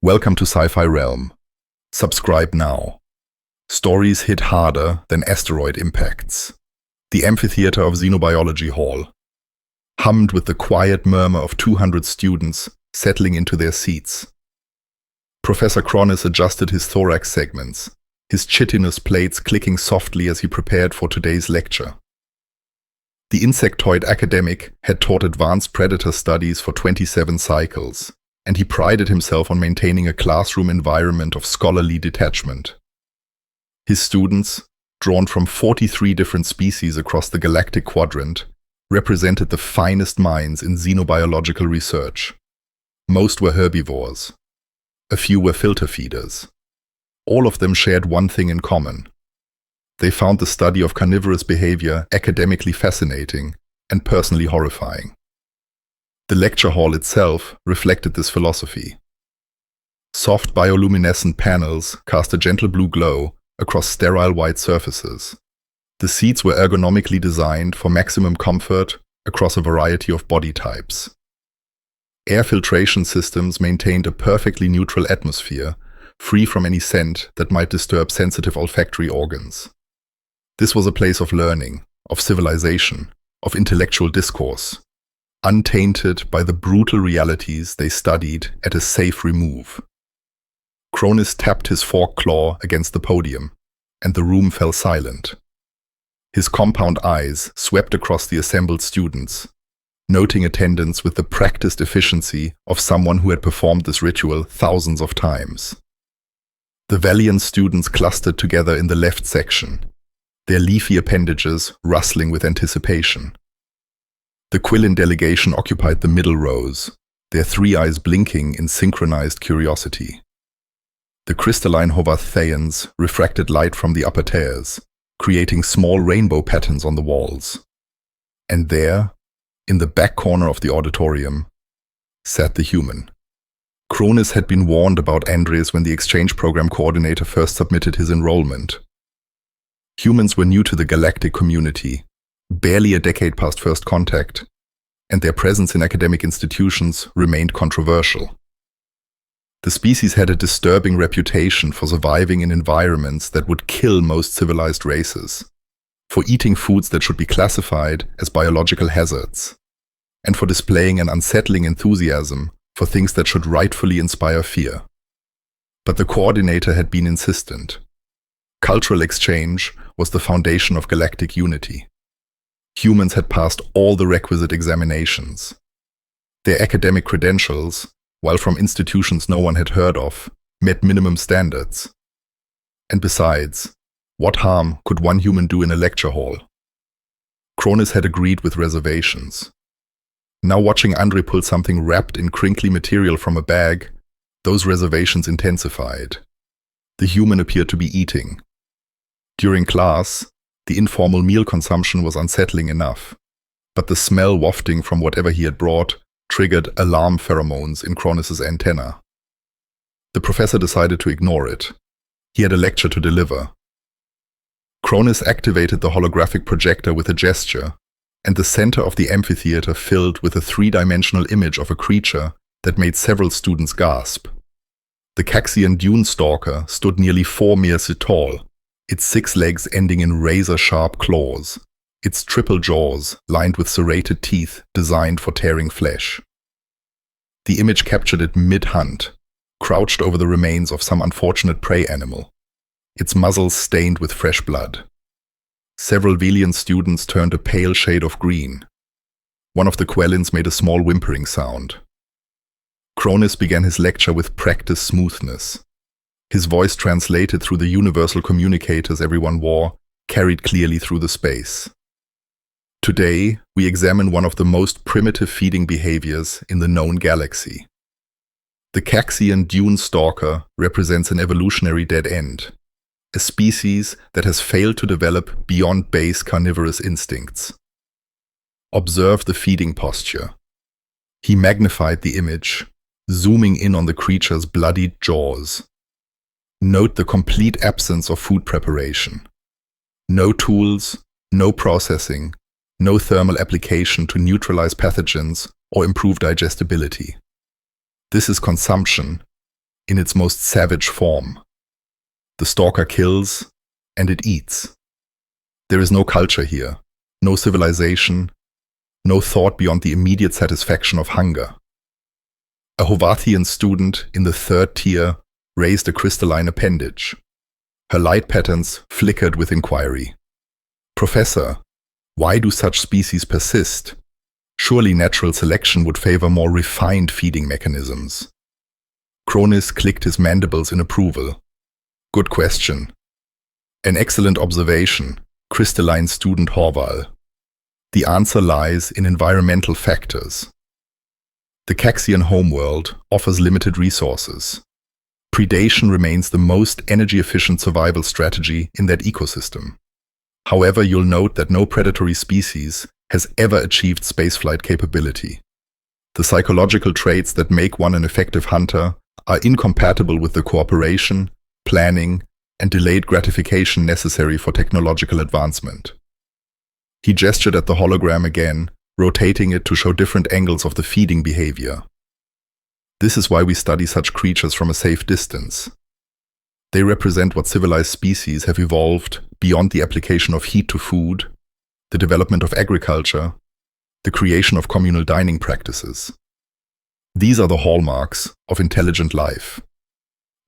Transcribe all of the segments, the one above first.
Welcome to Sci-Fi Realm. Subscribe now. Stories hit harder than asteroid impacts. The amphitheater of Xenobiology Hall hummed with the quiet murmur of 200 students settling into their seats. Professor Kronis adjusted his thorax segments, his chitinous plates clicking softly as he prepared for today's lecture. The insectoid academic had taught advanced predator studies for 27 cycles, and he prided himself on maintaining a classroom environment of scholarly detachment. His students, drawn from 43 different species across the galactic quadrant, represented the finest minds in xenobiological research. Most were herbivores. A few were filter feeders. All of them shared one thing in common. They found the study of carnivorous behavior academically fascinating and personally horrifying. The lecture hall itself reflected this philosophy. Soft bioluminescent panels cast a gentle blue glow across sterile white surfaces. The seats were ergonomically designed for maximum comfort across a variety of body types. Air filtration systems maintained a perfectly neutral atmosphere, free from any scent that might disturb sensitive olfactory organs. This was a place of learning, of civilization, of intellectual discourse, untainted by the brutal realities they studied at a safe remove. Kronis tapped his forked claw against the podium, and the room fell silent. His compound eyes swept across the assembled students, noting attendance with the practiced efficiency of someone who had performed this ritual thousands of times. The valiant students clustered together in the left section, their leafy appendages rustling with anticipation. The Quillin delegation occupied the middle rows, their three eyes blinking in synchronized curiosity. The crystalline Hovatheians refracted light from the upper tiers, creating small rainbow patterns on the walls. And there, in the back corner of the auditorium, sat the human. Kronis had been warned about Andres when the exchange program coordinator first submitted his enrollment. Humans were new to the galactic community, barely a decade past first contact, and their presence in academic institutions remained controversial. The species had a disturbing reputation for surviving in environments that would kill most civilized races, for eating foods that should be classified as biological hazards, and for displaying an unsettling enthusiasm for things that should rightfully inspire fear. But the coordinator had been insistent. Cultural exchange was the foundation of galactic unity. Humans had passed all the requisite examinations. Their academic credentials, while from institutions no one had heard of, met minimum standards. And besides, what harm could one human do in a lecture hall? Kronis had agreed with reservations. Now watching Andre pull something wrapped in crinkly material from a bag, those reservations intensified. The human appeared to be eating. During class, the informal meal consumption was unsettling enough, but the smell wafting from whatever he had brought triggered alarm pheromones in Kronis's antenna. The professor decided to ignore it. He had a lecture to deliver. Kronis activated the holographic projector with a gesture, and the center of the amphitheater filled with a three-dimensional image of a creature that made several students gasp. The Caxian dune stalker stood nearly 4 meters tall, its 6 legs ending in razor-sharp claws, its triple jaws lined with serrated teeth designed for tearing flesh. The image captured it mid-hunt, crouched over the remains of some unfortunate prey animal, its muzzle stained with fresh blood. Several Velian students turned a pale shade of green. One of the Quellins made a small whimpering sound. Kronis began his lecture with practiced smoothness. His voice translated through the universal communicators everyone wore, carried clearly through the space. Today, we examine one of the most primitive feeding behaviors in the known galaxy. The Caxian dune stalker represents an evolutionary dead end, a species that has failed to develop beyond base carnivorous instincts. Observe the feeding posture. He magnified the image, zooming in on the creature's bloodied jaws. Note the complete absence of food preparation. No tools, no processing, no thermal application to neutralize pathogens or improve digestibility. This is consumption, in its most savage form. The stalker kills, and it eats. There is no culture here, no civilization, no thought beyond the immediate satisfaction of hunger. A Hovarthian student in the third tier raised a crystalline appendage. Her light patterns flickered with inquiry. "Professor, why do such species persist? Surely natural selection would favor more refined feeding mechanisms." Kronis clicked his mandibles in approval. "Good question. An excellent observation, crystalline student Horval. The answer lies in environmental factors. The Caxian homeworld offers limited resources. Predation remains the most energy-efficient survival strategy in that ecosystem. However, you'll note that no predatory species has ever achieved spaceflight capability. The psychological traits that make one an effective hunter are incompatible with the cooperation, planning, and delayed gratification necessary for technological advancement." He gestured at the hologram again, rotating it to show different angles of the feeding behavior. "This is why we study such creatures from a safe distance. They represent what civilized species have evolved beyond the application of heat to food, the development of agriculture, the creation of communal dining practices. These are the hallmarks of intelligent life.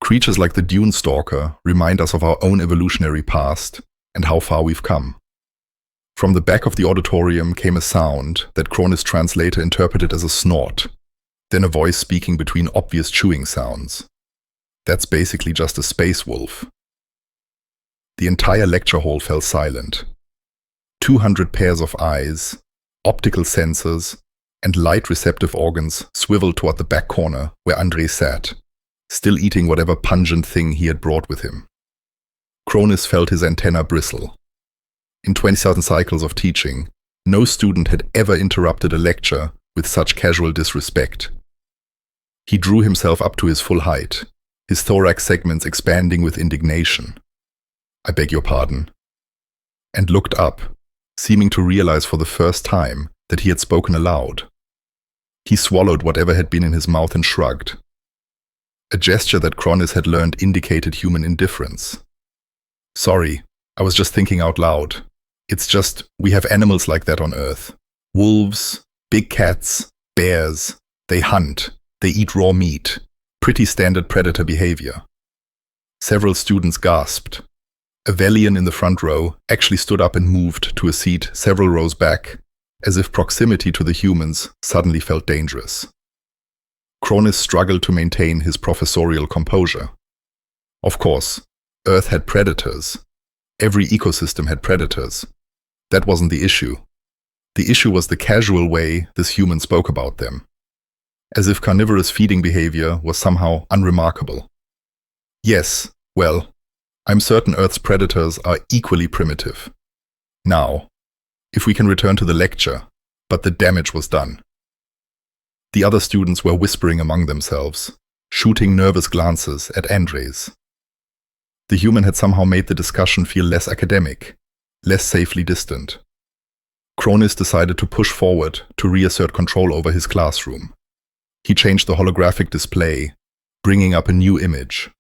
Creatures like the dune stalker remind us of our own evolutionary past and how far we've come." From the back of the auditorium came a sound that Kronis' translator interpreted as a snort, then a voice speaking between obvious chewing sounds. "That's basically just a space wolf." The entire lecture hall fell silent. 200 pairs of eyes, optical sensors, and light-receptive organs swiveled toward the back corner where André sat, still eating whatever pungent thing he had brought with him. Kronis felt his antenna bristle. In 20,000 cycles of teaching, no student had ever interrupted a lecture with such casual disrespect. He drew himself up to his full height, his thorax segments expanding with indignation. "I beg your pardon," and looked up, seeming to realize for the first time that he had spoken aloud. He swallowed whatever had been in his mouth and shrugged. A gesture that Kronis had learned indicated human indifference. "Sorry, I was just thinking out loud. It's just, we have animals like that on Earth. Wolves, big cats, bears. They hunt. They eat raw meat. Pretty standard predator behavior." Several students gasped. A Velian in the front row actually stood up and moved to a seat several rows back, as if proximity to the humans suddenly felt dangerous. Kronis struggled to maintain his professorial composure. Of course, Earth had predators. Every ecosystem had predators. That wasn't the issue. The issue was the casual way this human spoke about them, as if carnivorous feeding behavior was somehow unremarkable. "Yes, well, I'm certain Earth's predators are equally primitive. Now, if we can return to the lecture, but the damage was done." The other students were whispering among themselves, shooting nervous glances at Andres. The human had somehow made the discussion feel less academic, less safely distant. Kronis decided to push forward to reassert control over his classroom. He changed the holographic display, bringing up a new image.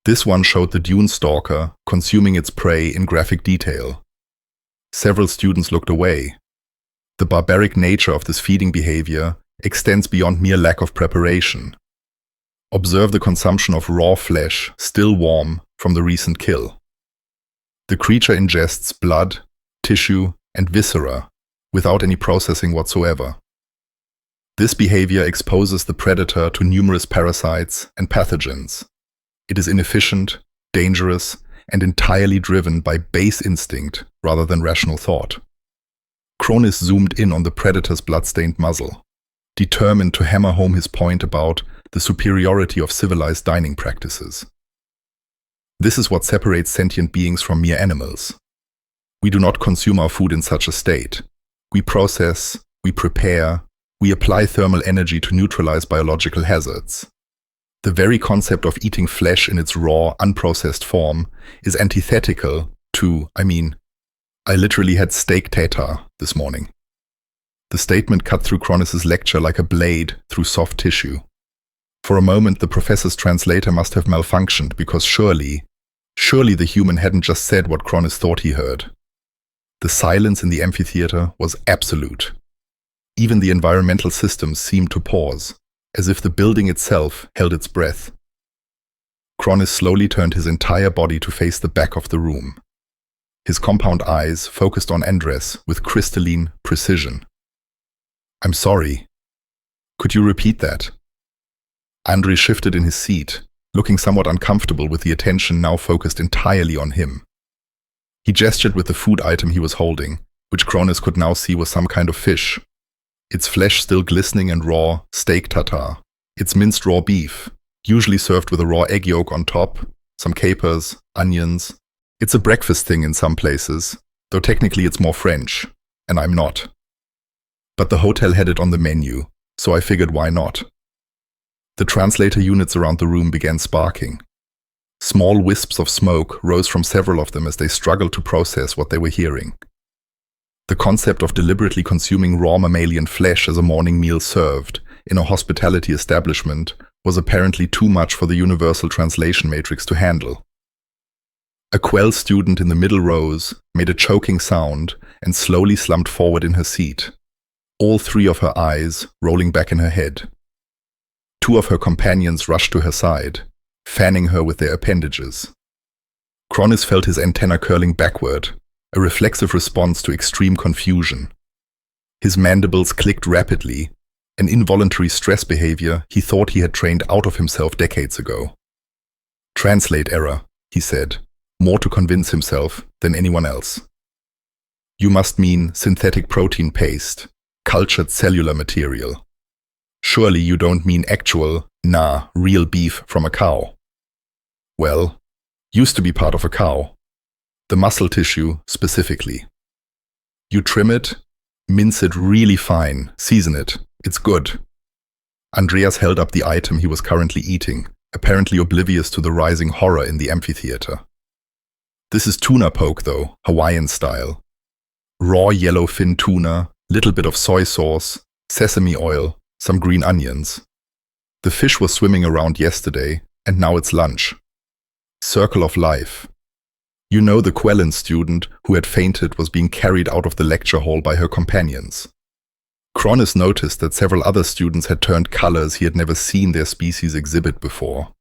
This one showed the dune stalker consuming its prey in graphic detail. Several students looked away. The barbaric nature of this feeding behavior extends beyond mere lack of preparation. Observe the consumption of raw flesh, still warm from the recent kill. The creature ingests blood, tissue, and viscera without any processing whatsoever. This behavior exposes the predator to numerous parasites and pathogens. It is inefficient, dangerous, and entirely driven by base instinct rather than rational thought. Kronis zoomed in on the predator's blood-stained muzzle, determined to hammer home his point about the superiority of civilized dining practices. This is what separates sentient beings from mere animals. We do not consume our food in such a state. We process, we prepare, we apply thermal energy to neutralize biological hazards. The very concept of eating flesh in its raw, unprocessed form is antithetical to, I literally had steak tartare this morning. The statement cut through Kronis' lecture like a blade through soft tissue. For a moment, the professor's translator must have malfunctioned because surely the human hadn't just said what Kronis thought he heard. The silence in the amphitheater was absolute. Even the environmental systems seemed to pause, as if the building itself held its breath. Kronis slowly turned his entire body to face the back of the room. His compound eyes focused on Andres with crystalline precision. "I'm sorry. Could you repeat that?" Andres shifted in his seat, looking somewhat uncomfortable with the attention now focused entirely on him. He gestured with the food item he was holding, which Kronis could now see was some kind of fish. Its flesh still glistening and raw, steak tartare. Its minced raw beef, usually served with a raw egg yolk on top, some capers, onions. It's a breakfast thing in some places, though technically it's more French, and I'm not. But the hotel had it on the menu, so I figured why not. The translator units around the room began sparking. Small wisps of smoke rose from several of them as they struggled to process what they were hearing. The concept of deliberately consuming raw mammalian flesh as a morning meal served in a hospitality establishment was apparently too much for the universal translation matrix to handle. A Quell student in the middle rows made a choking sound and slowly slumped forward in her seat, all three of her eyes rolling back in her head. Two of her companions rushed to her side, fanning her with their appendages. Kronis felt his antenna curling backward, a reflexive response to extreme confusion. His mandibles clicked rapidly, an involuntary stress behavior he thought he had trained out of himself decades ago. "Translate error," he said, more to convince himself than anyone else. "You must mean synthetic protein paste, cultured cellular material. Surely you don't mean actual, real beef from a cow." "Well, used to be part of a cow. The muscle tissue specifically. You trim it, mince it really fine, season it. It's good." Andreas held up the item he was currently eating, apparently oblivious to the rising horror in the amphitheater. "This is tuna poke though, Hawaiian style. Raw yellowfin tuna, little bit of soy sauce, sesame oil, some green onions. The fish was swimming around yesterday, and now it's lunch. Circle of life. You know the Quellen student who had fainted was being carried out of the lecture hall by her companions." Kronis noticed that several other students had turned colors he had never seen their species exhibit before.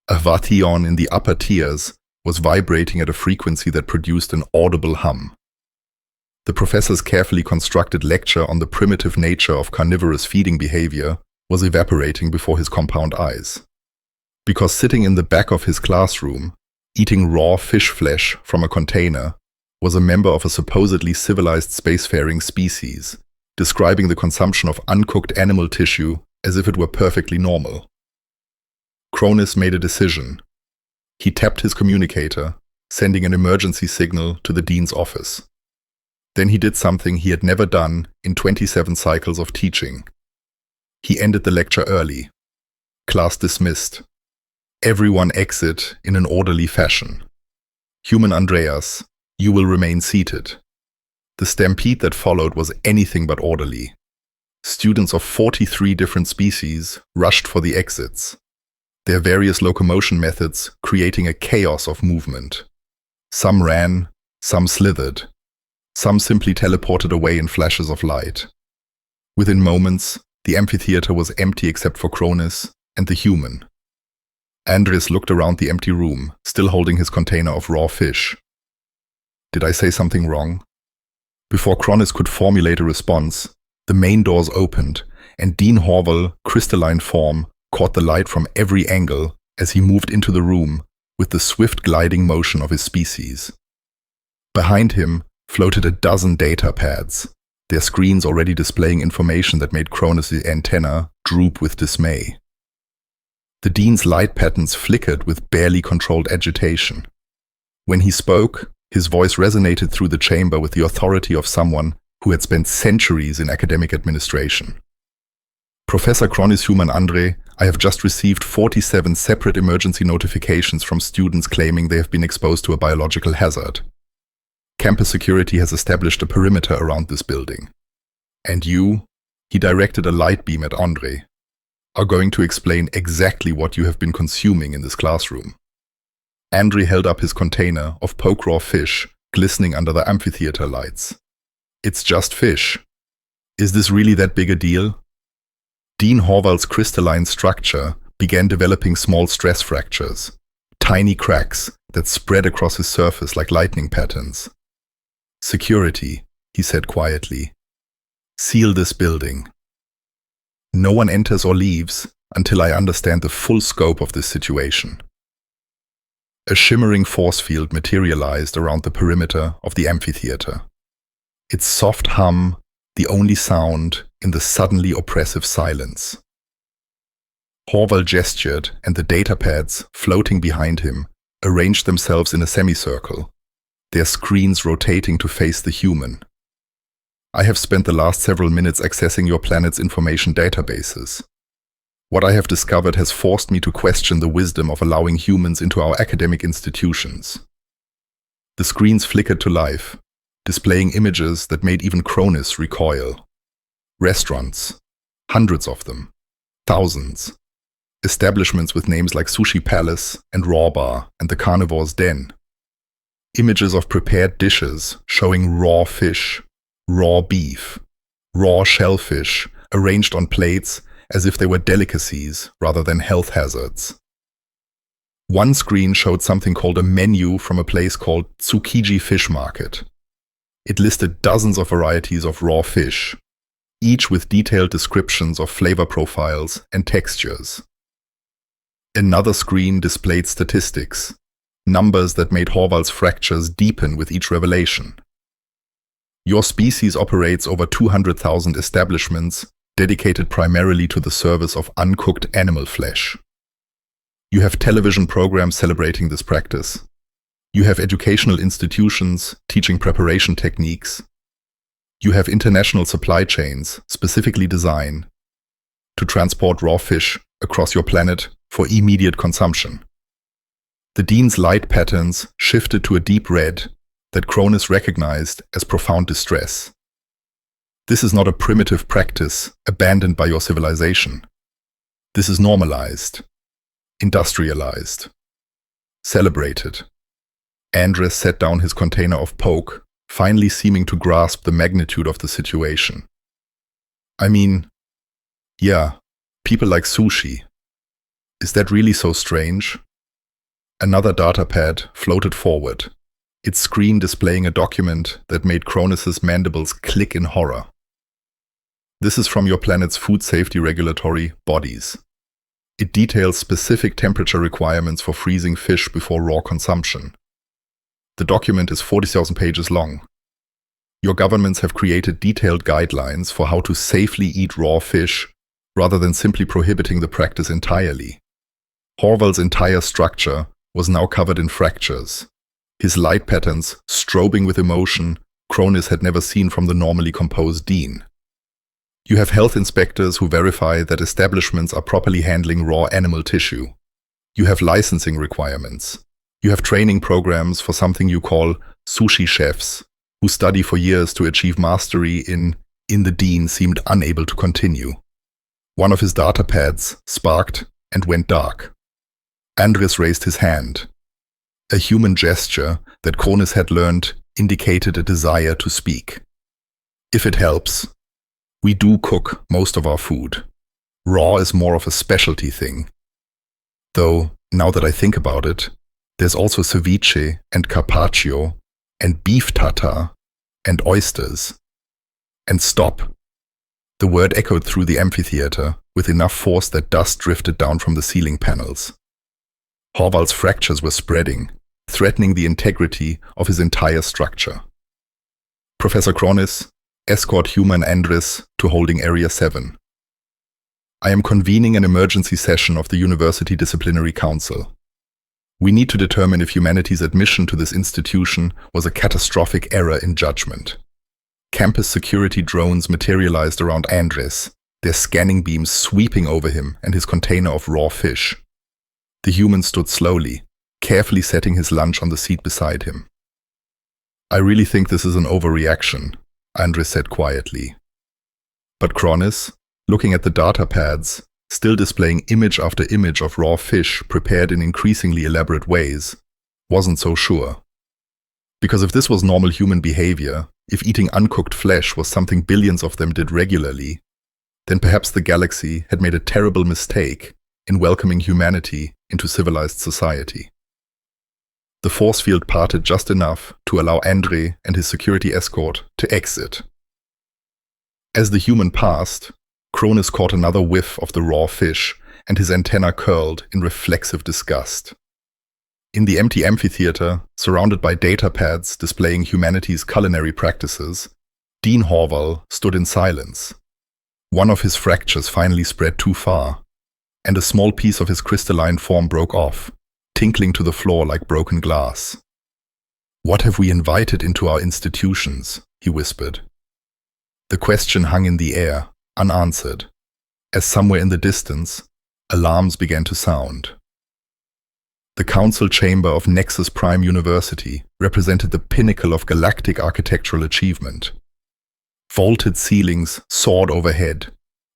A vation in the upper tiers was vibrating at a frequency that produced an audible hum. The professor's carefully constructed lecture on the primitive nature of carnivorous feeding behavior was evaporating before his compound eyes. Because sitting in the back of his classroom, eating raw fish flesh from a container, was a member of a supposedly civilized spacefaring species, describing the consumption of uncooked animal tissue as if it were perfectly normal. Kronis made a decision. He tapped his communicator, sending an emergency signal to the dean's office. Then he did something he had never done in 27 cycles of teaching. He ended the lecture early. Class dismissed. Everyone exit in an orderly fashion. Human Andreas, you will remain seated. The stampede that followed was anything but orderly. Students of 43 different species rushed for the exits, their various locomotion methods creating a chaos of movement. Some ran, some slithered, some simply teleported away in flashes of light. Within moments, the amphitheater was empty except for Kronis and the human. Andres looked around the empty room, still holding his container of raw fish. Did I say something wrong? Before Kronis could formulate a response, the main doors opened, and Dean Horval, crystalline form, caught the light from every angle as he moved into the room with the swift gliding motion of his species. Behind him floated a dozen data pads, their screens already displaying information that made Kronis' antenna droop with dismay. The Dean's light patterns flickered with barely controlled agitation. When he spoke, his voice resonated through the chamber with the authority of someone who had spent centuries in academic administration. "Professor Kronis Human Andre, I have just received 47 separate emergency notifications from students claiming they have been exposed to a biological hazard. Campus security has established a perimeter around this building. And you?" He directed a light beam at Andre. are going to explain exactly what you have been consuming in this classroom. Andre held up his container of poke raw fish glistening under the amphitheater lights. It's just fish. Is this really that big a deal? Dean Horval's crystalline structure began developing small stress fractures, tiny cracks that spread across his surface like lightning patterns. Security, he said quietly. Seal this building. No one enters or leaves until I understand the full scope of this situation. A shimmering force field materialized around the perimeter of the amphitheater. Its soft hum, the only sound in the suddenly oppressive silence. Horval gestured, and the data pads, floating behind him, arranged themselves in a semicircle, their screens rotating to face the human. I have spent the last several minutes accessing your planet's information databases. What I have discovered has forced me to question the wisdom of allowing humans into our academic institutions. The screens flickered to life, displaying images that made even Cronus recoil. Restaurants, hundreds of them, thousands. Establishments with names like Sushi Palace and Räuber and the Carnivore's Den. Images of prepared dishes showing raw fish, raw beef, raw shellfish arranged on plates as if they were delicacies rather than health hazards. One screen showed something called a menu from a place called Tsukiji Fish Market. It listed dozens of varieties of raw fish, each with detailed descriptions of flavor profiles and textures. Another screen displayed statistics, numbers that made Horval's fractures deepen with each revelation. Your species operates over 200,000 establishments dedicated primarily to the service of uncooked animal flesh. You have television programs celebrating this practice. You have educational institutions teaching preparation techniques. You have international supply chains specifically designed to transport raw fish across your planet for immediate consumption. The Dean's light patterns shifted to a deep red that Cronus recognized as profound distress. This is not a primitive practice abandoned by your civilization. This is normalized, industrialized, celebrated. Andres set down his container of poke, finally seeming to grasp the magnitude of the situation. I mean, yeah, people like sushi. Is that really so strange? Another datapad floated forward, its screen displaying a document that made Cronus's mandibles click in horror. This is from your planet's food safety regulatory bodies. It details specific temperature requirements for freezing fish before raw consumption. The document is 40,000 pages long. Your governments have created detailed guidelines for how to safely eat raw fish rather than simply prohibiting the practice entirely. Horval's entire structure was now covered in fractures, his light patterns strobing with emotion Cronus had never seen from the normally composed Dean. You have health inspectors who verify that establishments are properly handling raw animal tissue. You have licensing requirements. You have training programs for something you call sushi chefs, who study for years to achieve mastery in the Dean seemed unable to continue. One of his datapads sparked and went dark. Andres raised his hand. A human gesture that Cronus had learned indicated a desire to speak. If it helps, we do cook most of our food. Raw is more of a specialty thing. Though, now that I think about it, there's also ceviche and carpaccio and beef tartare and oysters. And stop. The word echoed through the amphitheater with enough force that dust drifted down from the ceiling panels. Horval's fractures were spreading, threatening the integrity of his entire structure. Professor Cronus, escort human Andres to holding Area 7. I am convening an emergency session of the University Disciplinary Council. We need to determine if humanity's admission to this institution was a catastrophic error in judgment. Campus security drones materialized around Andres, their scanning beams sweeping over him and his container of raw fish. The human stood slowly, carefully setting his lunch on the seat beside him. I really think this is an overreaction, Andres said quietly. But Cronus, looking at the data pads, still displaying image after image of raw fish prepared in increasingly elaborate ways, wasn't so sure. Because if this was normal human behavior, if eating uncooked flesh was something billions of them did regularly, then perhaps the galaxy had made a terrible mistake in welcoming humanity into civilized society. The force field parted just enough to allow Andre and his security escort to exit. As the human passed, Cronus caught another whiff of the raw fish, and his antenna curled in reflexive disgust. In the empty amphitheater, surrounded by data pads displaying humanity's culinary practices, Dean Horval stood in silence. One of his fractures finally spread too far, and a small piece of his crystalline form broke off, tinkling to the floor like broken glass. "What have we invited into our institutions?" he whispered. The question hung in the air, unanswered, as somewhere in the distance, alarms began to sound. The council chamber of Nexus Prime University represented the pinnacle of galactic architectural achievement. Vaulted ceilings soared overhead,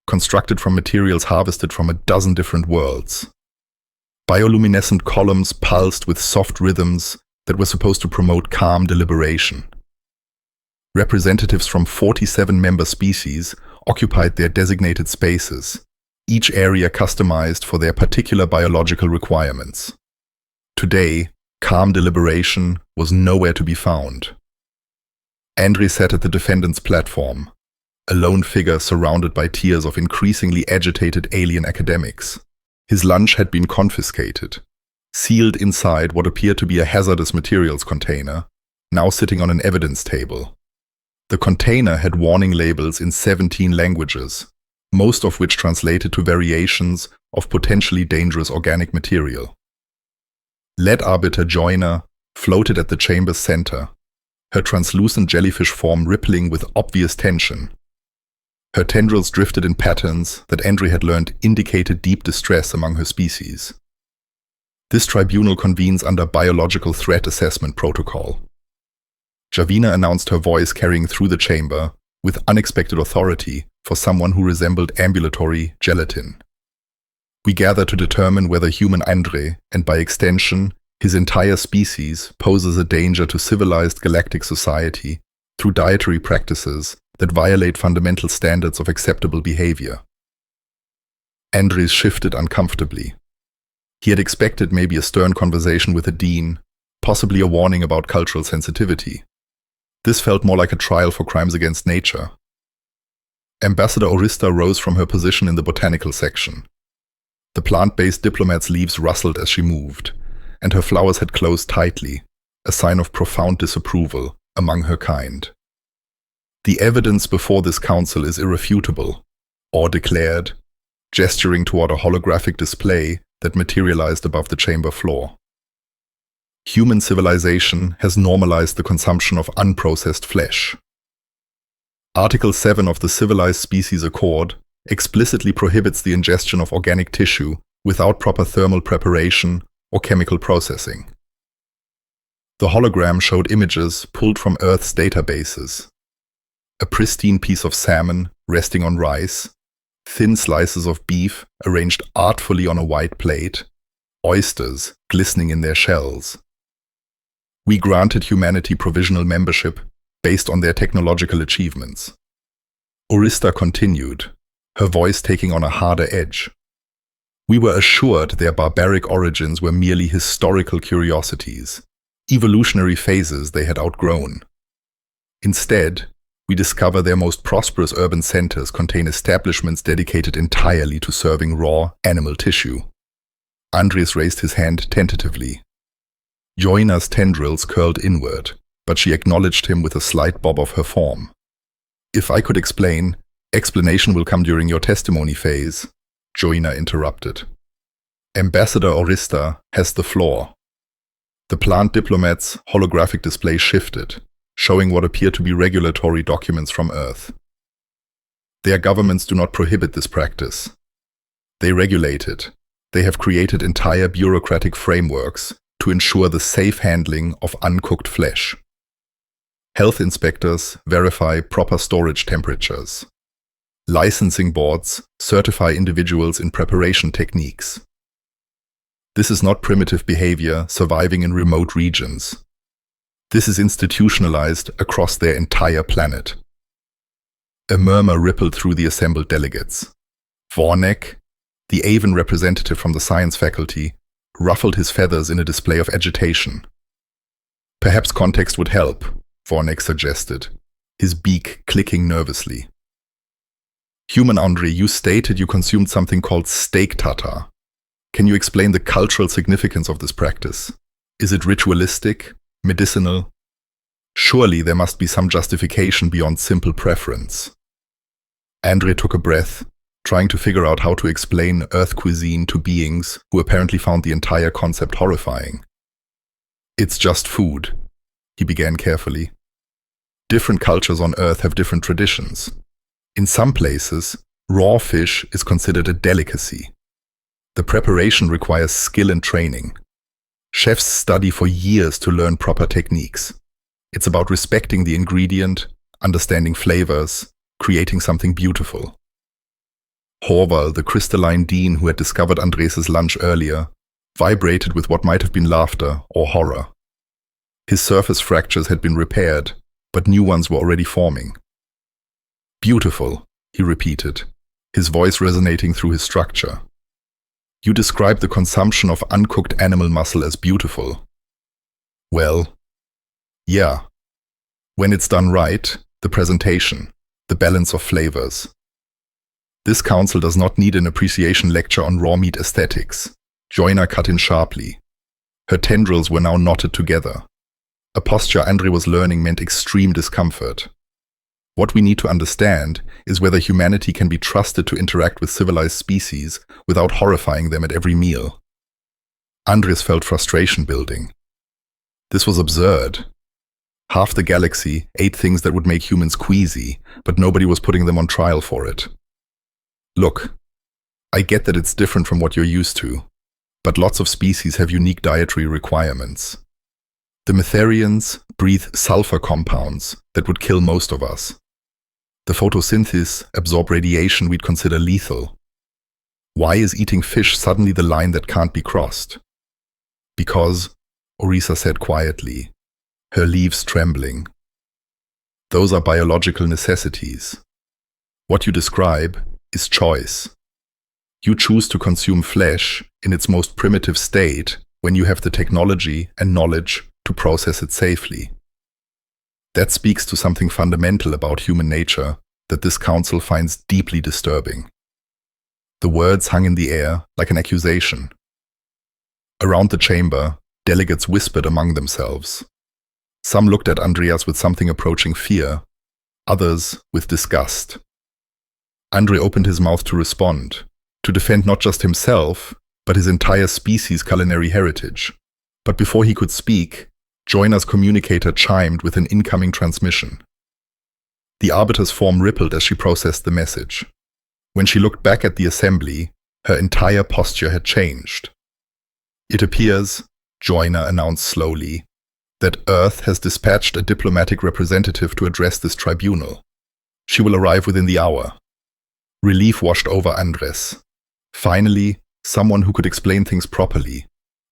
constructed from materials harvested from a dozen different worlds. Bioluminescent columns pulsed with soft rhythms that were supposed to promote calm deliberation. Representatives from 47 member species occupied their designated spaces, each area customized for their particular biological requirements. Today, calm deliberation was nowhere to be found. Andre sat at the defendant's platform, a lone figure surrounded by tiers of increasingly agitated alien academics. His lunch had been confiscated, sealed inside what appeared to be a hazardous materials container, now sitting on an evidence table. The container had warning labels in 17 languages, most of which translated to variations of potentially dangerous organic material. Lead Arbiter Joyner floated at the chamber's center, her translucent jellyfish form rippling with obvious tension. Her tendrils drifted in patterns that Andre had learned indicated deep distress among her species. This tribunal convenes under Biological Threat Assessment Protocol. Javina announced, her voice carrying through the chamber with unexpected authority for someone who resembled ambulatory gelatin. "We gather to determine whether human Andre, and by extension, his entire species, poses a danger to civilized galactic society through dietary practices that violate fundamental standards of acceptable behavior." Andres shifted uncomfortably. He had expected maybe a stern conversation with a dean, possibly a warning about cultural sensitivity. This felt more like a trial for crimes against nature. Ambassador Orista rose from her position in the botanical section. The plant-based diplomat's leaves rustled as she moved, and her flowers had closed tightly, a sign of profound disapproval among her kind. "The evidence before this council is irrefutable," Orr declared, gesturing toward a holographic display that materialized above the chamber floor. "Human civilization has normalized the consumption of unprocessed flesh. Article 7 of the Civilized Species Accord explicitly prohibits the ingestion of organic tissue without proper thermal preparation or chemical processing." The hologram showed images pulled from Earth's databases. A pristine piece of salmon resting on rice, thin slices of beef arranged artfully on a white plate, oysters glistening in their shells. "We granted humanity provisional membership based on their technological achievements." Orista continued, her voice taking on a harder edge. "We were assured their barbaric origins were merely historical curiosities, evolutionary phases they had outgrown. Instead, we discover their most prosperous urban centers contain establishments dedicated entirely to serving raw animal tissue." Andres raised his hand tentatively. Joyna's tendrils curled inward, but she acknowledged him with a slight bob of her form. "If I could explain, explanation will come during your testimony phase," Joyna interrupted. "Ambassador Orista has the floor." The plant diplomat's holographic display shifted, showing what appeared to be regulatory documents from Earth. "Their governments do not prohibit this practice. They regulate it. They have created entire bureaucratic frameworks to ensure the safe handling of uncooked flesh. Health inspectors verify proper storage temperatures. Licensing boards certify individuals in preparation techniques. This is not primitive behavior surviving in remote regions. This is institutionalized across their entire planet. A murmur rippled through the assembled delegates. Warneck, the Avon representative from the science faculty, ruffled his feathers in a display of agitation. Perhaps context would help, Warneck suggested, his beak clicking nervously. Human Andre, you stated you consumed something called steak tartare. Can you explain the cultural significance of this practice? Is it ritualistic, medicinal? Surely there must be some justification beyond simple preference. Andre took a breath, trying to figure out how to explain Earth cuisine to beings who apparently found the entire concept horrifying. It's just food, he began carefully. Different cultures on Earth have different traditions. In some places, raw fish is considered a delicacy. The preparation requires skill and training. Chefs study for years to learn proper techniques. It's about respecting the ingredient, understanding flavors, creating something beautiful. Horval, the crystalline dean who had discovered Andres' lunch earlier, vibrated with what might have been laughter or horror. His surface fractures had been repaired, but new ones were already forming. Beautiful, he repeated, his voice resonating through his structure. You describe the consumption of uncooked animal muscle as beautiful. Well, yeah. When it's done right, the presentation, the balance of flavors. This council does not need an appreciation lecture on raw meat aesthetics. Joyner cut in sharply. Her tendrils were now knotted together. A posture Andre was learning meant extreme discomfort. What we need to understand is whether humanity can be trusted to interact with civilized species without horrifying them at every meal. Andres felt frustration building. This was absurd. Half the galaxy ate things that would make humans queasy, but nobody was putting them on trial for it. Look, I get that it's different from what you're used to, but lots of species have unique dietary requirements. The Metherians breathe sulfur compounds that would kill most of us. The photosynthesis absorb radiation we'd consider lethal. Why is eating fish suddenly the line that can't be crossed? Because, Orisa said quietly, her leaves trembling. Those are biological necessities. What you describe is choice. You choose to consume flesh in its most primitive state when you have the technology and knowledge to process it safely. That speaks to something fundamental about human nature that this council finds deeply disturbing. The words hung in the air like an accusation. Around the chamber, delegates whispered among themselves. Some looked at Andreas with something approaching fear, others with disgust. Andre opened his mouth to respond, to defend not just himself, but his entire species' culinary heritage. But before he could speak, Joyner's communicator chimed with an incoming transmission. The arbiter's form rippled as she processed the message. When she looked back at the assembly, her entire posture had changed. It appears, Joyner announced slowly, that Earth has dispatched a diplomatic representative to address this tribunal. She will arrive within the hour. Relief washed over Andres. Finally, someone who could explain things properly.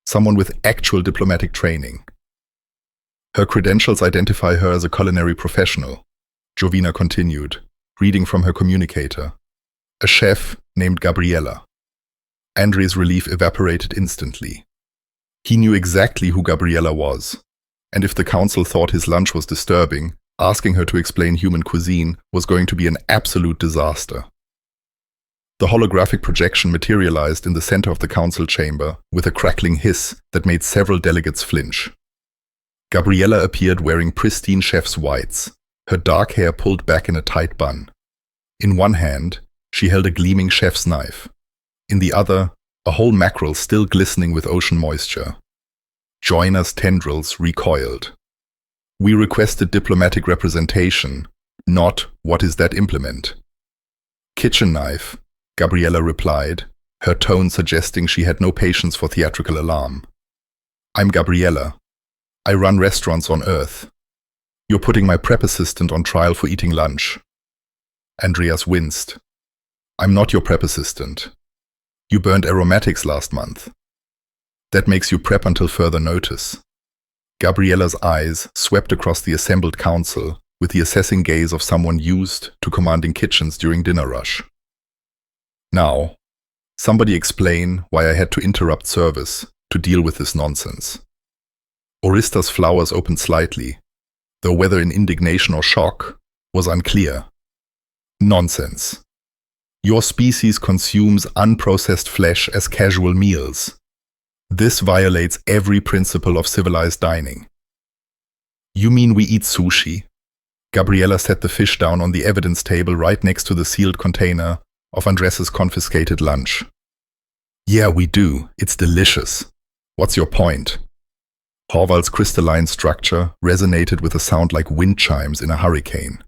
Someone with actual diplomatic training. Her credentials identify her as a culinary professional, Jovina continued, reading from her communicator. A chef named Gabriella. Andre's relief evaporated instantly. He knew exactly who Gabriella was, and if the council thought his lunch was disturbing, asking her to explain human cuisine was going to be an absolute disaster. The holographic projection materialized in the center of the council chamber with a crackling hiss that made several delegates flinch. Gabriella appeared wearing pristine chef's whites, her dark hair pulled back in a tight bun. In one hand, she held a gleaming chef's knife. In the other, a whole mackerel still glistening with ocean moisture. Joyner's tendrils recoiled. We requested diplomatic representation, not what is that implement. Kitchen knife, Gabriella replied, her tone suggesting she had no patience for theatrical alarm. I'm Gabriella. I run restaurants on Earth. You're putting my prep assistant on trial for eating lunch. Andreas winced. I'm not your prep assistant. You burned aromatics last month. That makes you prep until further notice. Gabriella's eyes swept across the assembled council with the assessing gaze of someone used to commanding kitchens during dinner rush. Now, somebody explain why I had to interrupt service to deal with this nonsense. Orista's flowers opened slightly, though whether in indignation or shock was unclear. Nonsense. Your species consumes unprocessed flesh as casual meals. This violates every principle of civilized dining. You mean we eat sushi? Gabriella set the fish down on the evidence table right next to the sealed container of Andres's confiscated lunch. Yeah, we do. It's delicious. What's your point? Horval's crystalline structure resonated with a sound like wind chimes in a hurricane.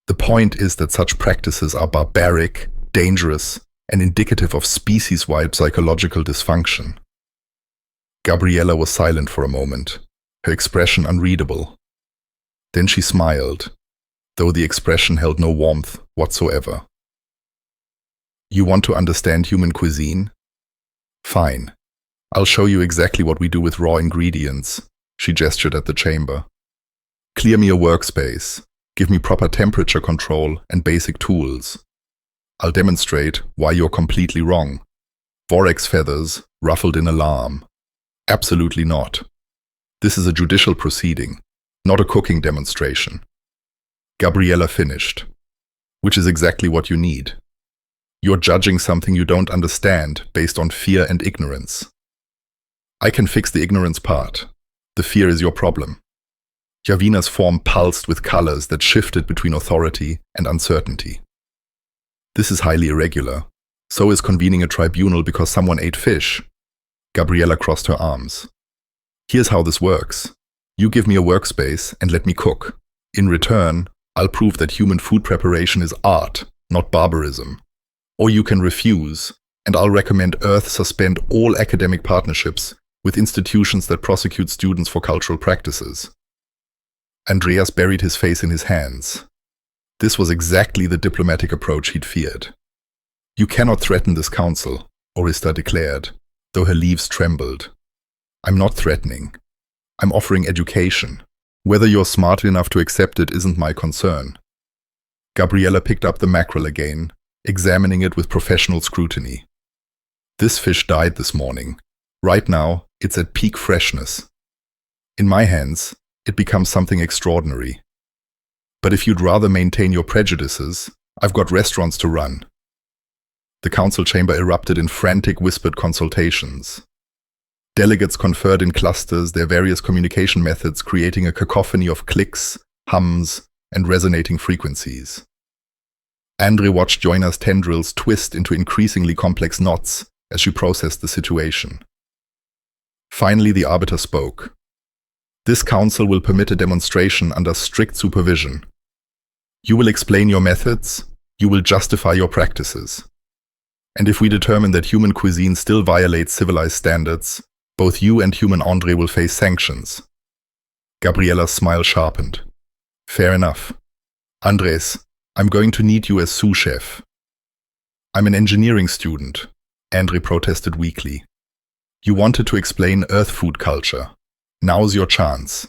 The point is that such practices are barbaric, dangerous, and indicative of species-wide psychological dysfunction. Gabriella was silent for a moment, her expression unreadable. Then she smiled, though the expression held no warmth whatsoever. You want to understand human cuisine? Fine. I'll show you exactly what we do with raw ingredients, she gestured at the chamber. Clear me a workspace. Give me proper temperature control and basic tools. I'll demonstrate why you're completely wrong. Vorex feathers ruffled in alarm. Absolutely not. This is a judicial proceeding, not a cooking demonstration. Gabriella finished. Which is exactly what you need. You're judging something you don't understand based on fear and ignorance. I can fix the ignorance part. The fear is your problem. Yavina's form pulsed with colors that shifted between authority and uncertainty. This is highly irregular. So is convening a tribunal because someone ate fish. Gabriella crossed her arms. Here's how this works. You give me a workspace and let me cook. In return, I'll prove that human food preparation is art, not barbarism. Or you can refuse, and I'll recommend Earth suspend all academic partnerships with institutions that prosecute students for cultural practices. Andreas buried his face in his hands. This was exactly the diplomatic approach he'd feared. You cannot threaten this council, Orista declared, though her leaves trembled. I'm not threatening. I'm offering education. Whether you're smart enough to accept it isn't my concern. Gabriella picked up the mackerel again, examining it with professional scrutiny. This fish died this morning. Right now, it's at peak freshness. In my hands, it becomes something extraordinary. But if you'd rather maintain your prejudices, I've got restaurants to run. The council chamber erupted in frantic whispered consultations. Delegates conferred in clusters their various communication methods, creating a cacophony of clicks, hums, and resonating frequencies. Andre watched Joina's tendrils twist into increasingly complex knots as she processed the situation. Finally, the arbiter spoke. This council will permit a demonstration under strict supervision. You will explain your methods, you will justify your practices. And if we determine that human cuisine still violates civilized standards, both you and human Andre will face sanctions. Gabriella's smile sharpened. Fair enough. Andres, I'm going to need you as sous chef. I'm an engineering student, Andre protested weakly. You wanted to explain Earth food culture. Now's your chance.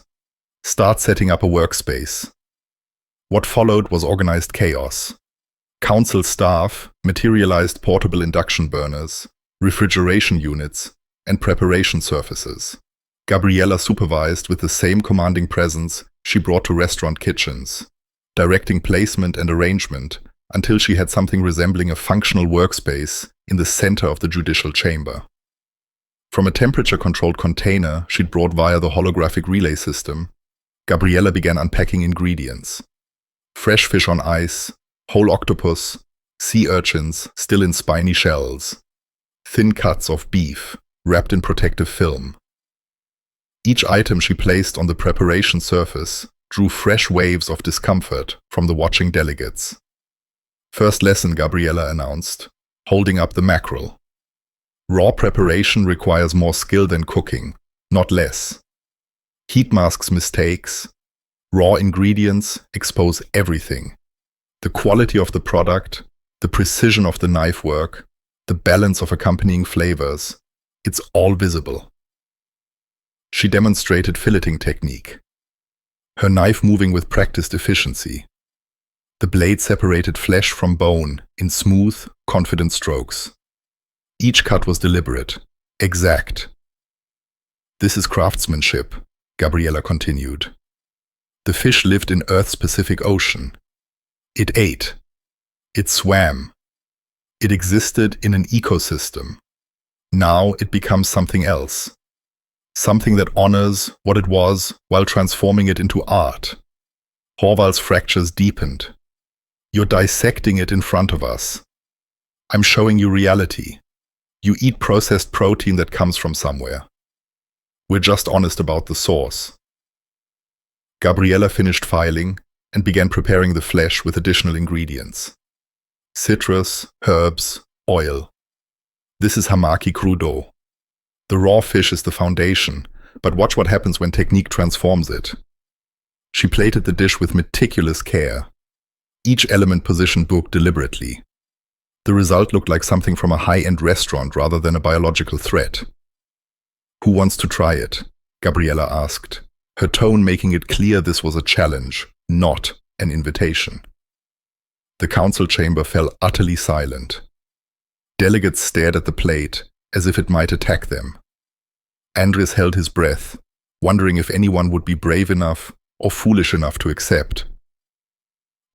Start setting up a workspace. What followed was organized chaos. Council staff materialized portable induction burners, refrigeration units, and preparation surfaces. Gabriella supervised with the same commanding presence she brought to restaurant kitchens, directing placement and arrangement until she had something resembling a functional workspace in the center of the judicial chamber. From a temperature-controlled container she'd brought via the holographic relay system, Gabriella began unpacking ingredients. Fresh fish on ice, whole octopus, sea urchins still in spiny shells, thin cuts of beef wrapped in protective film. Each item she placed on the preparation surface drew fresh waves of discomfort from the watching delegates. First lesson, Gabriella announced, holding up the mackerel. Raw preparation requires more skill than cooking, not less. Heat masks mistakes. Raw ingredients expose everything. The quality of the product, the precision of the knife work, the balance of accompanying flavors, it's all visible. She demonstrated filleting technique, her knife moving with practiced efficiency. The blade separated flesh from bone in smooth, confident strokes. Each cut was deliberate, exact. This is craftsmanship, Gabriela continued. The fish lived in Earth's Pacific Ocean. It ate. It swam. It existed in an ecosystem. Now it becomes something else. Something that honors what it was while transforming it into art. Horval's fractures deepened. You're dissecting it in front of us. I'm showing you reality. You eat processed protein that comes from somewhere. We're just honest about the source. Gabriela finished filing and began preparing the flesh with additional ingredients. Citrus, herbs, oil. This is hamaki crudo. The raw fish is the foundation, but watch what happens when technique transforms it. She plated the dish with meticulous care. Each element positioned book deliberately. The result looked like something from a high-end restaurant rather than a biological threat. Who wants to try it? Gabriela asked, her tone making it clear this was a challenge, not an invitation. The council chamber fell utterly silent. Delegates stared at the plate as if it might attack them. Andres held his breath, wondering if anyone would be brave enough or foolish enough to accept.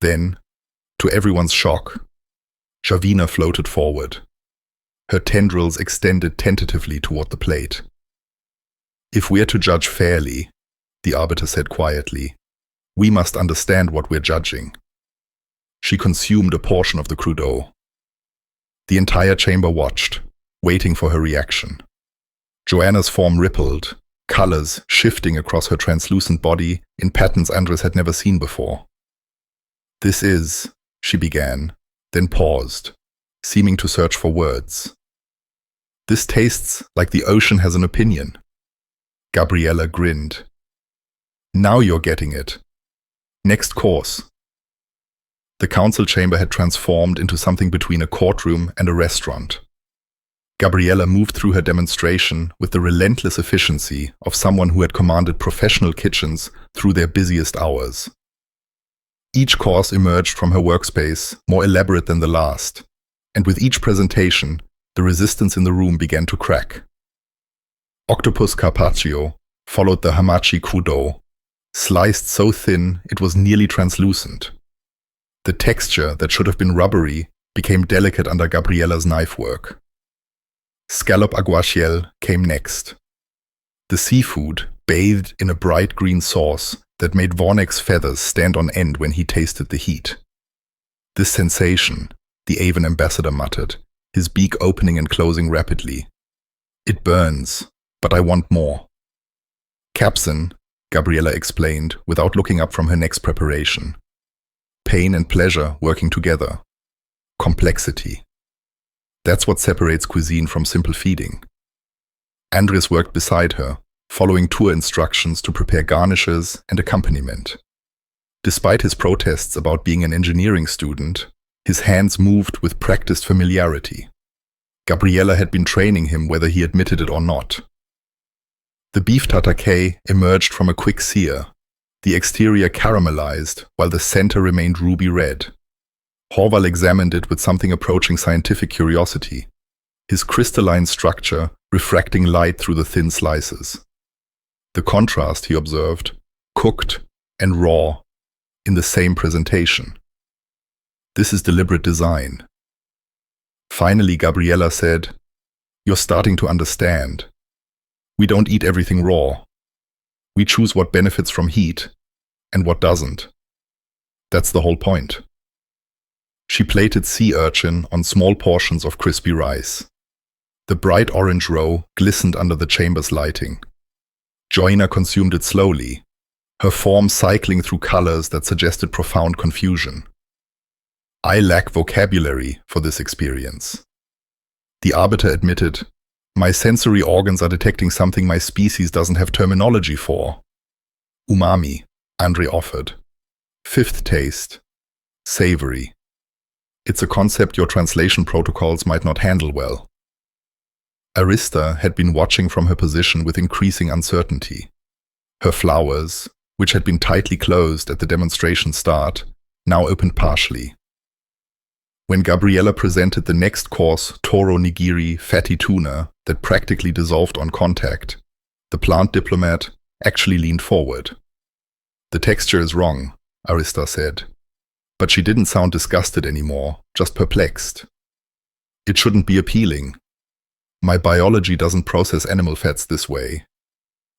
Then, to everyone's shock, Javina floated forward. Her tendrils extended tentatively toward the plate. If we're to judge fairly, the arbiter said quietly, we must understand what we're judging. She consumed a portion of the crudo. The entire chamber watched, waiting for her reaction. Joanna's form rippled, colors shifting across her translucent body in patterns Andres had never seen before. This is, she began, then paused, seeming to search for words. This tastes like the ocean has an opinion. Gabriela grinned. Now you're getting it. Next course. The council chamber had transformed into something between a courtroom and a restaurant. Gabriela moved through her demonstration with the relentless efficiency of someone who had commanded professional kitchens through their busiest hours. Each course emerged from her workspace more elaborate than the last, and with each presentation, the resistance in the room began to crack. Octopus carpaccio followed the hamachi crudo, sliced so thin it was nearly translucent. The texture that should have been rubbery became delicate under Gabriela's knife work. Scallop aguachiel came next. The seafood bathed in a bright green sauce that made Vornek's feathers stand on end when he tasted the heat. This sensation, the Avon ambassador muttered, his beak opening and closing rapidly. It burns, but I want more. Capsain, Gabriela explained without looking up from her next preparation. Pain and pleasure working together. Complexity. That's what separates cuisine from simple feeding. Andres worked beside her, following tour instructions to prepare garnishes and accompaniment. Despite his protests about being an engineering student, his hands moved with practiced familiarity. Gabriela had been training him whether he admitted it or not. The beef tatake emerged from a quick sear, the exterior caramelized while the center remained ruby red. Horval examined it with something approaching scientific curiosity, his crystalline structure refracting light through the thin slices. The contrast, he observed, cooked and raw in the same presentation. This is deliberate design. Finally, Gabriela said, "You're starting to understand. We don't eat everything raw. We choose what benefits from heat and what doesn't. That's the whole point." She plated sea urchin on small portions of crispy rice. The bright orange roe glistened under the chamber's lighting. Joanna consumed it slowly, her form cycling through colors that suggested profound confusion. I lack vocabulary for this experience. The arbiter admitted, my sensory organs are detecting something my species doesn't have terminology for. Umami, Andre offered. Fifth taste. savory. It's a concept your translation protocols might not handle well. Arista had been watching from her position with increasing uncertainty. Her flowers, which had been tightly closed at the demonstration start, now opened partially. When Gabriella presented the next course, toro nigiri fatty tuna, that practically dissolved on contact, the plant diplomat actually leaned forward. "The texture is wrong," Arista said. But she didn't sound disgusted anymore, just perplexed. "It shouldn't be appealing. My biology doesn't process animal fats this way."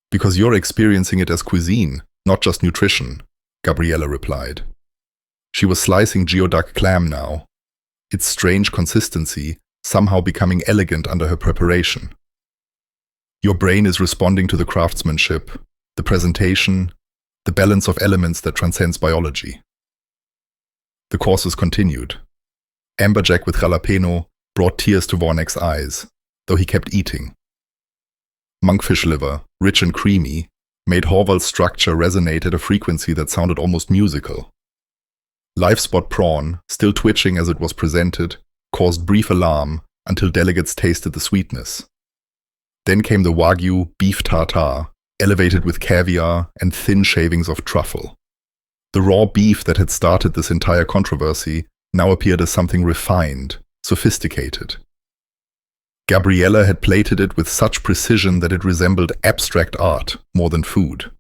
"Because you're experiencing it as cuisine, not just nutrition," Gabriella replied. She was slicing geoduck clam now, its strange consistency somehow becoming elegant under her preparation. "Your brain is responding to the craftsmanship, the presentation, the balance of elements that transcends biology." The courses continued. Amberjack with jalapeno brought tears to Warneck's eyes, though he kept eating. Monkfish liver, rich and creamy, made Horval's structure resonate at a frequency that sounded almost musical. Live spot prawn, still twitching as it was presented, caused brief alarm until delegates tasted the sweetness. Then came the Wagyu beef tartare, elevated with caviar and thin shavings of truffle. The raw beef that had started this entire controversy now appeared as something refined, sophisticated. Gabriella had plated it with such precision that it resembled abstract art more than food.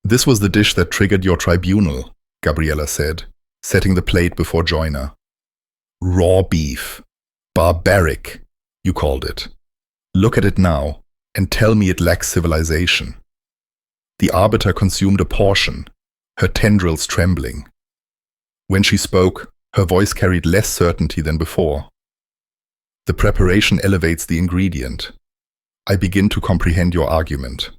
"This was the dish that triggered your tribunal," Gabriella said, setting the plate before Joyner. "Raw beef. Barbaric, you called it. Look at it now, and tell me it lacks civilization." The arbiter consumed a portion, her tendrils trembling. When she spoke, her voice carried less certainty than before. "The preparation elevates the ingredient. I begin to comprehend your argument."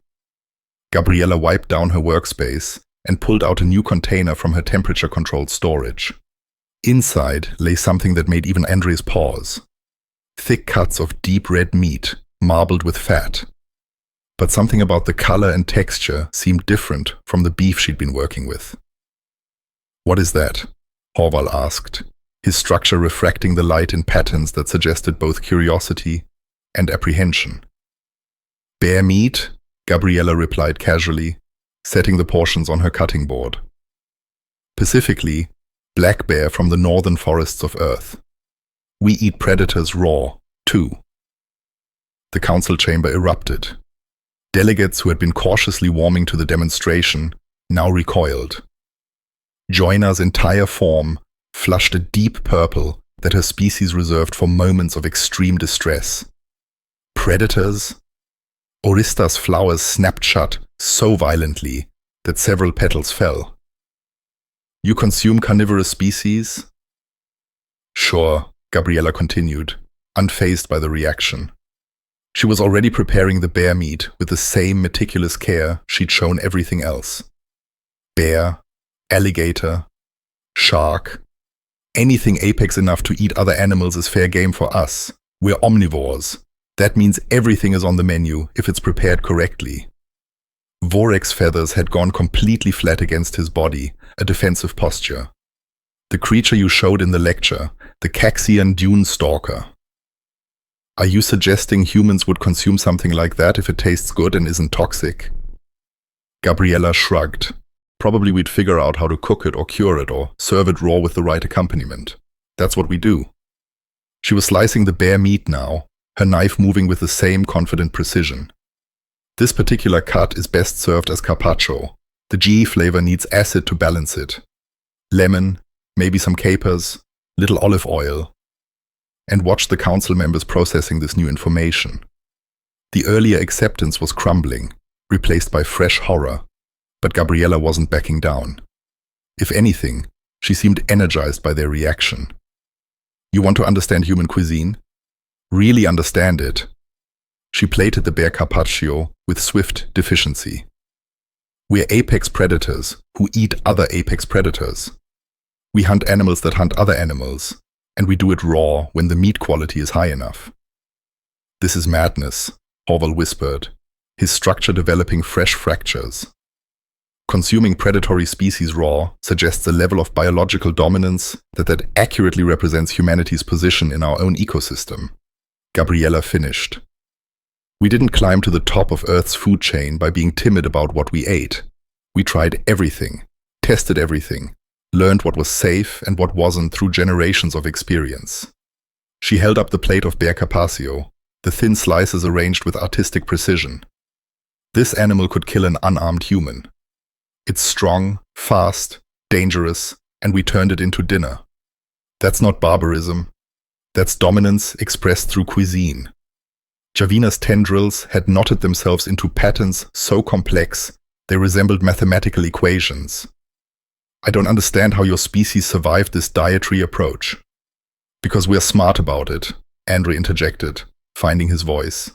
Gabriella wiped down her workspace and pulled out a new container from her temperature-controlled storage. Inside lay something that made even Andres pause. Thick cuts of deep red meat, marbled with fat. But something about the color and texture seemed different from the beef she'd been working with. "What is that?" Horval asked, his structure refracting the light in patterns that suggested both curiosity and apprehension. "Bear meat," Gabriella replied casually, setting the portions on her cutting board. "Specifically, black bear from the northern forests of Earth. We eat predators raw, too." The council chamber erupted. Delegates who had been cautiously warming to the demonstration now recoiled. Joyner's entire form flushed a deep purple that her species reserved for moments of extreme distress. Predators? Orista's flowers snapped shut so violently that several petals fell. "You consume carnivorous species?" "Sure," Gabriella continued, unfazed by the reaction. She was already preparing the bear meat with the same meticulous care she'd shown everything else. Bear, alligator, shark. Anything apex enough to eat other animals is fair game for us. We're omnivores. That means everything is on the menu if it's prepared correctly. Vorek's feathers had gone completely flat against his body, a defensive posture. The creature you showed in the lecture, the Caxian dune stalker. Are you suggesting humans would consume something like that if it tastes good and isn't toxic? Gabriella shrugged. Probably we'd figure out how to cook it or cure it or serve it raw with the right accompaniment. That's what we do. She was slicing the bear meat now, her knife moving with the same confident precision. This particular cut is best served as carpaccio. The ghee flavor needs acid to balance it. Lemon, maybe some capers, little olive oil. And watch the council members processing this new information. The earlier acceptance was crumbling, replaced by fresh horror. But Gabriella wasn't backing down. If anything, she seemed energized by their reaction. You want to understand human cuisine? Really understand it. She plated the bear carpaccio with swift deficiency. We're apex predators who eat other apex predators. We hunt animals that hunt other animals, and we do it raw when the meat quality is high enough. This is madness, Horval whispered, his structure developing fresh fractures. Consuming predatory species raw suggests a level of biological dominance that accurately represents humanity's position in our own ecosystem. Gabriella finished. We didn't climb to the top of Earth's food chain by being timid about what we ate. We tried everything, tested everything, learned what was safe and what wasn't through generations of experience. She held up the plate of bear carpaccio, the thin slices arranged with artistic precision. This animal could kill an unarmed human. It's strong, fast, dangerous, and we turned it into dinner. That's not barbarism. That's dominance expressed through cuisine. Javina's tendrils had knotted themselves into patterns so complex they resembled mathematical equations. I don't understand how your species survived this dietary approach. Because we're smart about it, Andre interjected, finding his voice.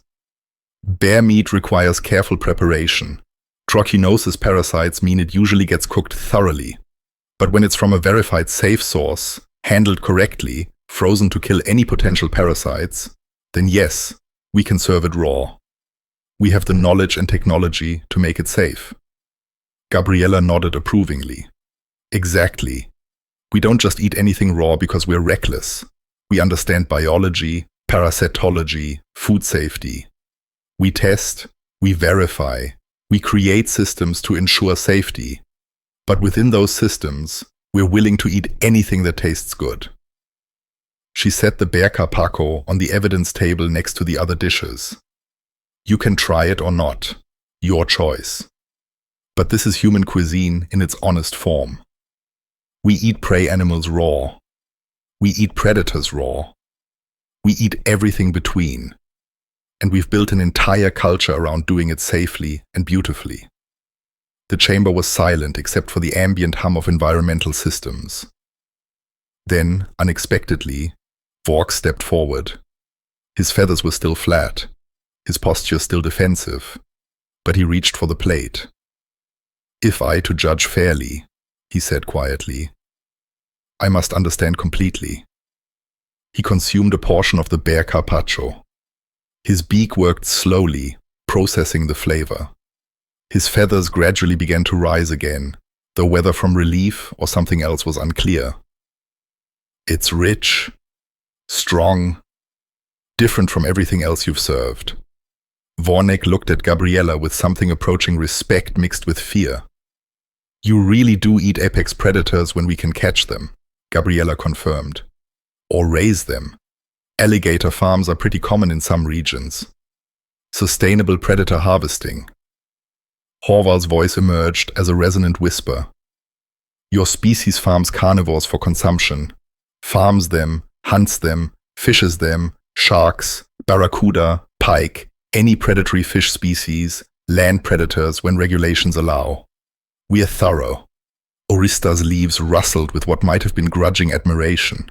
Bear meat requires careful preparation. Trichinosis parasites mean it usually gets cooked thoroughly. But when it's from a verified safe source, handled correctly, frozen to kill any potential parasites, then yes, we can serve it raw. We have the knowledge and technology to make it safe. Gabriella nodded approvingly. Exactly. We don't just eat anything raw because we're reckless. We understand biology, parasitology, food safety. We test, we verify, we create systems to ensure safety. But within those systems, we're willing to eat anything that tastes good. She set the bear carpaccio on the evidence table next to the other dishes. You can try it or not. Your choice. But this is human cuisine in its honest form. We eat prey animals raw. We eat predators raw. We eat everything between. And we've built an entire culture around doing it safely and beautifully. The chamber was silent except for the ambient hum of environmental systems. Then, unexpectedly, Vork stepped forward. His feathers were still flat, his posture still defensive, but he reached for the plate. If I to judge fairly, he said quietly, I must understand completely. He consumed a portion of the bear carpaccio. His beak worked slowly, processing the flavor. His feathers gradually began to rise again, though whether from relief or something else was unclear. It's rich, strong, different from everything else you've served. Vornek looked at Gabriella with something approaching respect mixed with fear. You really do eat apex predators when we can catch them, Gabriella confirmed. Or raise them. Alligator farms are pretty common in some regions. Sustainable predator harvesting. Horval's voice emerged as a resonant whisper. Your species farms carnivores for consumption. Farms them, hunts them, fishes them, sharks, barracuda, pike, any predatory fish species, land predators when regulations allow. We are thorough. Orista's leaves rustled with what might have been grudging admiration.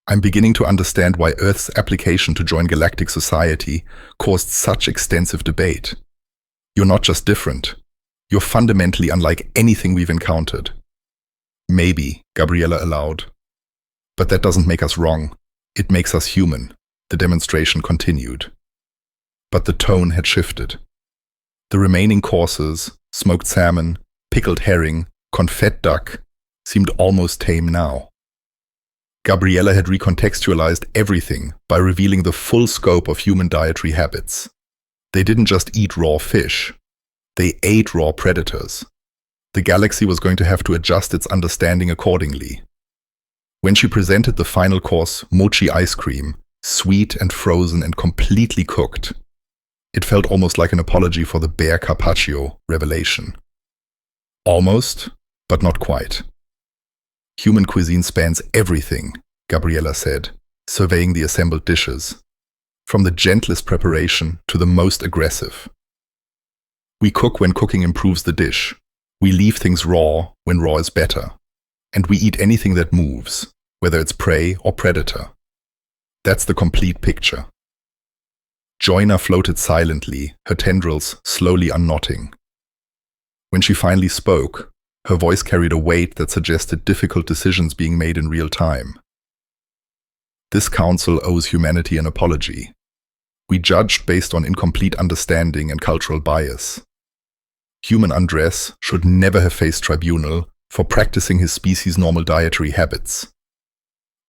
I'm beginning to understand why Earth's application to join galactic society caused such extensive debate. You're not just different. You're fundamentally unlike anything we've encountered. Maybe, Gabriella allowed. But that doesn't make us wrong. It makes us human, the demonstration continued. But the tone had shifted. The remaining courses, smoked salmon, pickled herring, confit duck, seemed almost tame now. Gabriella had recontextualized everything by revealing the full scope of human dietary habits. They didn't just eat raw fish. They ate raw predators. The galaxy was going to have to adjust its understanding accordingly. When she presented the final course, mochi ice cream, sweet and frozen and completely cooked, it felt almost like an apology for the bear carpaccio revelation. Almost, but not quite. Human cuisine spans everything, Gabriella said, surveying the assembled dishes, from the gentlest preparation to the most aggressive. We cook when cooking improves the dish. We leave things raw when raw is better. And we eat anything that moves, whether it's prey or predator. That's the complete picture. Joyna floated silently, her tendrils slowly unknotting. When she finally spoke, her voice carried a weight that suggested difficult decisions being made in real time. This council owes humanity an apology. We judged based on incomplete understanding and cultural bias. human undress should never have faced tribunal for practicing his species' normal dietary habits.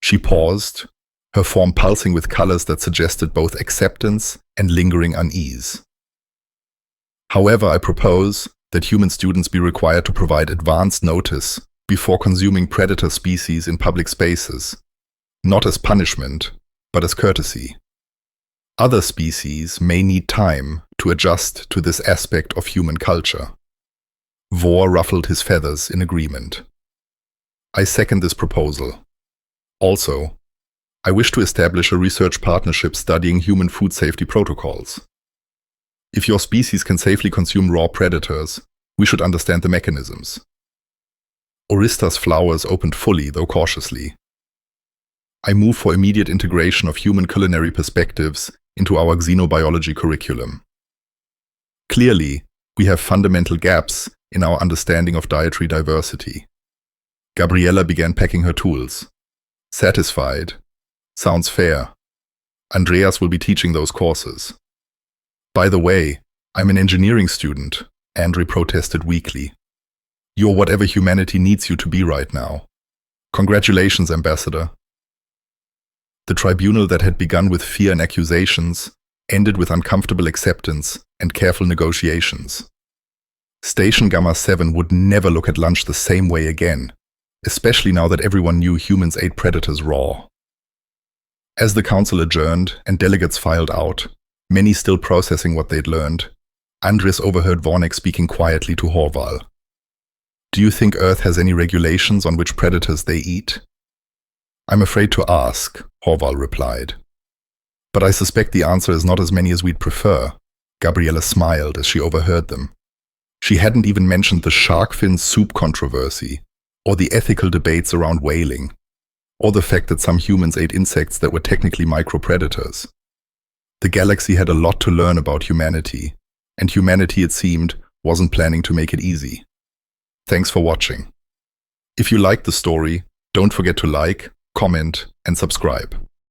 She paused, her form pulsing with colors that suggested both acceptance and lingering unease. However, I propose that human students be required to provide advance notice before consuming predator species in public spaces, not as punishment, but as courtesy. Other species may need time to adjust to this aspect of human culture. Vor ruffled his feathers in agreement. I second this proposal. Also, I wish to establish a research partnership studying human food safety protocols. If your species can safely consume raw predators, we should understand the mechanisms. Orista's flowers opened fully, though cautiously. I move for immediate integration of human culinary perspectives into our xenobiology curriculum. Clearly, we have fundamental gaps in our understanding of dietary diversity. Gabriella began packing her tools. Satisfied? Sounds fair. Andreas will be teaching those courses. By the way, I'm an engineering student, Andre protested weakly. You're whatever humanity needs you to be right now. Congratulations, Ambassador. The tribunal that had begun with fear and accusations ended with uncomfortable acceptance and careful negotiations. Station Gamma 7 would never look at lunch the same way again, especially now that everyone knew humans ate predators raw. As the council adjourned and delegates filed out, many still processing what they'd learned, Andres overheard Vornek speaking quietly to Horval. Do you think Earth has any regulations on which predators they eat? I'm afraid to ask, Horval replied. But I suspect the answer is not as many as we'd prefer. Gabriella smiled as she overheard them. She hadn't even mentioned the shark fin soup controversy, or the ethical debates around whaling, or the fact that some humans ate insects that were technically micropredators. The galaxy had a lot to learn about humanity, and humanity, it seemed, wasn't planning to make it easy. Thanks for watching. If you liked the story, don't forget to like, comment, and subscribe.